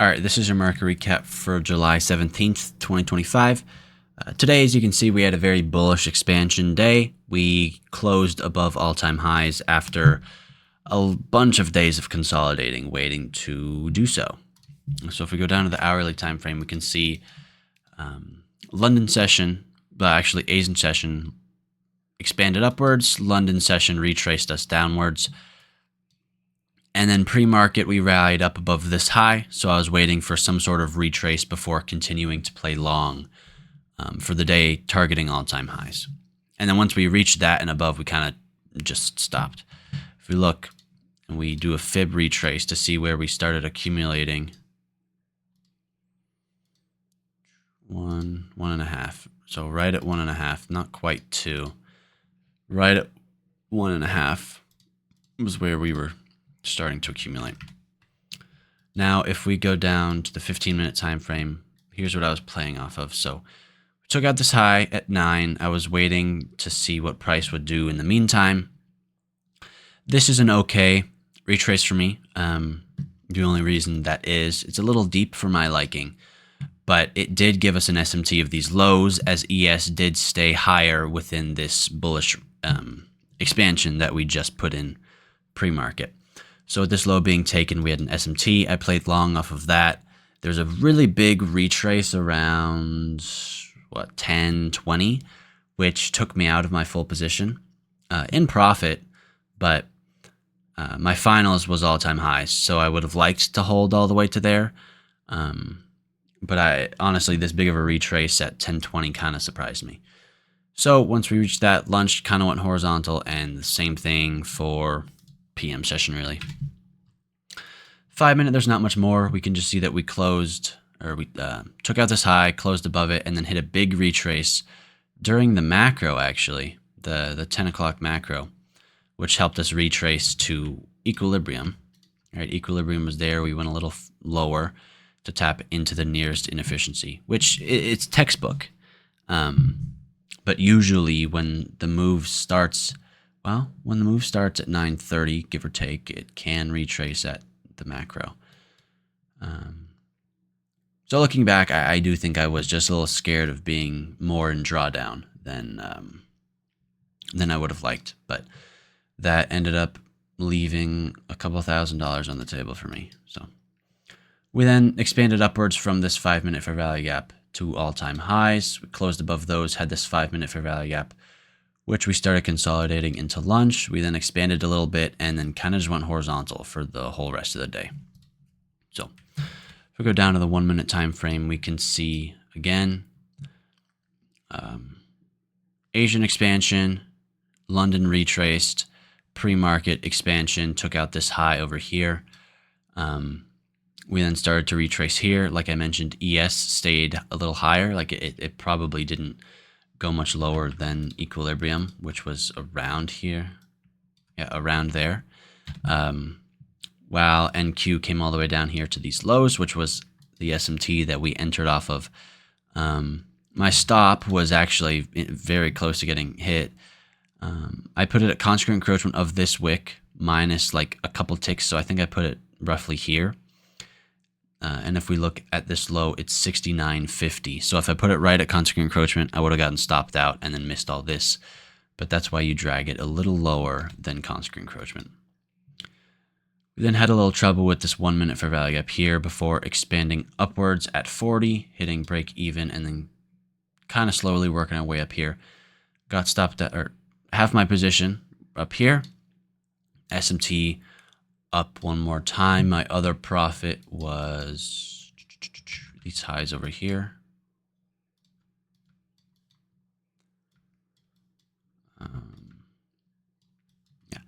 All right, this is your market recap for July 17th, 2025. Today, as you can see, we had a very bullish expansion day. We closed above all-time highs after a bunch of days of consolidating, waiting to do so. So if we go down to the hourly time frame, we can see London session, but actually Asian session expanded upwards. London session retraced us downwards. And then pre-market, we rallied up above this high. So I was waiting for some sort of retrace before continuing to play long for the day, targeting all-time highs. And then once we reached that and above, we kind of just stopped. If we look and we do a fib retrace to see where we started accumulating, 1.5. So right at 1.5, not quite 2. Right at 1.5 was where we were starting to accumulate. Now, if we go down to the 15-minute time frame, here's what I was playing off of. So we took out this high at 9. I was waiting to see what price would do in the meantime. This is an okay retrace for me. The only reason that is, it's a little deep for my liking, but it did give us an SMT of these lows as ES did stay higher within this bullish expansion that we just put in pre-market. So with this low being taken, we had an SMT. I played long off of that. There's a really big retrace around, 10, 20, which took me out of my full position in profit, but my finals was all-time highs, so I would have liked to hold all the way to there. But I honestly, this big of a retrace at 10.20 kind of surprised me. So once we reached that, lunch kind of went horizontal, and the same thing for PM session, really. 5 minute, there's not much more. We can just see that we closed, or we took out this high, closed above it, and then hit a big retrace during the macro, actually, the 10 o'clock macro, which helped us retrace to equilibrium. All right, equilibrium was there. We went a little lower to tap into the nearest inefficiency, which it's textbook. But usually when the move starts, when the move starts at 9:30, give or take, it can retrace at the macro. So looking back, I do think I was just a little scared of being more in drawdown than I would have liked. But that ended up leaving a couple $1,000s on the table for me. So we then expanded upwards from this 5 minute fair value gap to all-time highs. We closed above those, had this 5 minute fair value gap, which we started consolidating into lunch. We then expanded a little bit and then kind of just went horizontal for the whole rest of the day. So if we go down to the 1 minute time frame, we can see again Asian expansion, London retraced, pre-market expansion, took out this high over here. We then started to retrace here. Like I mentioned, ES stayed a little higher. Like it probably didn't go much lower than equilibrium, which was around here. Yeah, around there. While NQ came all the way down here to these lows, which was the SMT that we entered off of. My stop was actually very close to getting hit. I put it at constant encroachment of this wick minus like a couple ticks, so I think I put it roughly here. And if we look at this low, it's 69.50. So if I put it right at constant encroachment, I would have gotten stopped out and then missed all this. But that's why you drag it a little lower than constant encroachment. We then had a little trouble with this 1 minute fair value up here before expanding upwards at 40, hitting break even, and then kind of slowly working our way up here. Got stopped at, or half my position up here. SMT up one more time. My other profit was these highs over here. Yeah,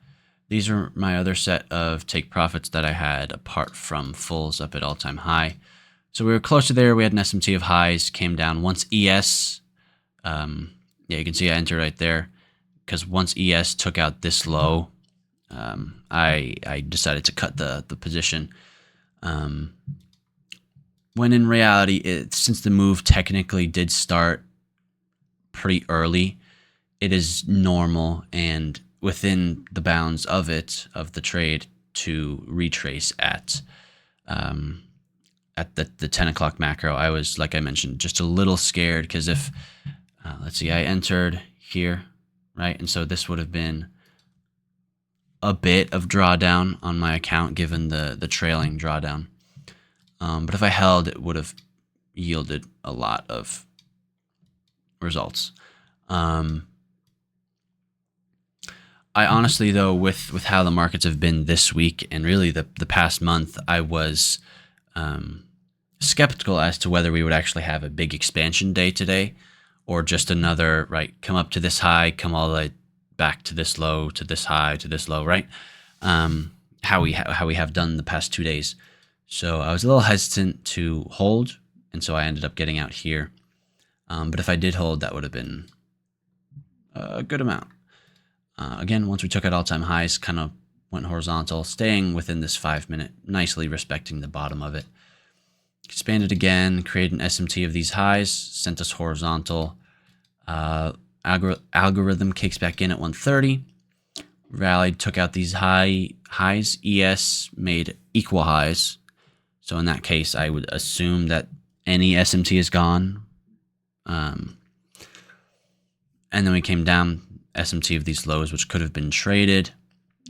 these are my other set of take profits that I had apart from fulls up at all-time high. So we were close to there. We had an SMT of highs, came down once ES. Yeah, you can see I entered right there because once ES took out this low, I decided to cut the position. When in reality, since the move technically did start pretty early, it is normal and within the bounds of the trade to retrace at at the 10 o'clock macro, I was, like I mentioned, just a little scared because if, let's see, I entered here, right? And so this would have been a bit of drawdown on my account given the trailing drawdown. But if I held, it would have yielded a lot of results. I honestly, though, with how the markets have been this week and really the past month, I was skeptical as to whether we would actually have a big expansion day today or just another, right, come up to this high, come all the way back to this low, to this high, to this low, right? How we have done the past 2 days. So I was a little hesitant to hold, and so I ended up getting out here. But if I did hold, that would have been a good amount. Again, once we took out all-time highs, kind of went horizontal, staying within this 5 minute, nicely respecting the bottom of it. Expanded again, created an SMT of these highs, sent us horizontal. Algorithm kicks back in at 130. Rallied, took out these highs. ES made equal highs. So in that case, I would assume that any SMT is gone. And then we came down, SMT of these lows, which could have been traded.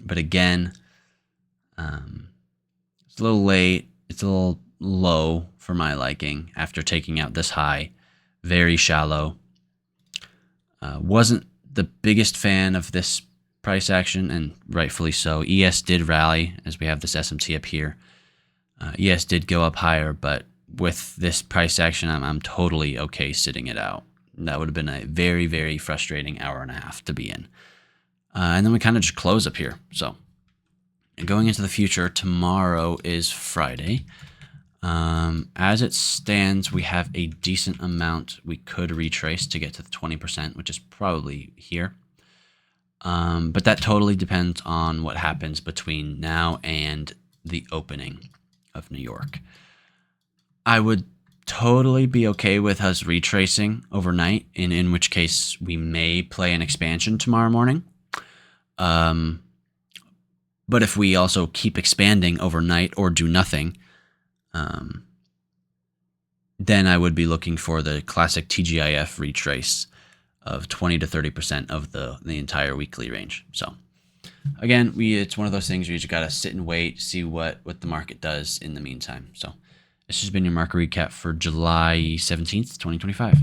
But again, it's a little late. It's a little low for my liking after taking out this high. Very shallow. Wasn't the biggest fan of this price action, and rightfully so. ES did rally as we have this SMT up here. ES did go up higher, but with this price action, I'm totally okay sitting it out. That would have been a very, very frustrating hour and a half to be in. And then we kind of just close up here. So going into the future, tomorrow is Friday. As it stands, we have a decent amount we could retrace to get to the 20%, which is probably here. But that totally depends on what happens between now and the opening of New York. I would totally be okay with us retracing overnight, in which case we may play an expansion tomorrow morning. But if we also keep expanding overnight or do nothing, then I would be looking for the classic TGIF retrace of 20 to 30% of the entire weekly range. So again, it's one of those things where you just got to sit and wait, see what the market does in the meantime. So this has been your market recap for July 17th, 2025.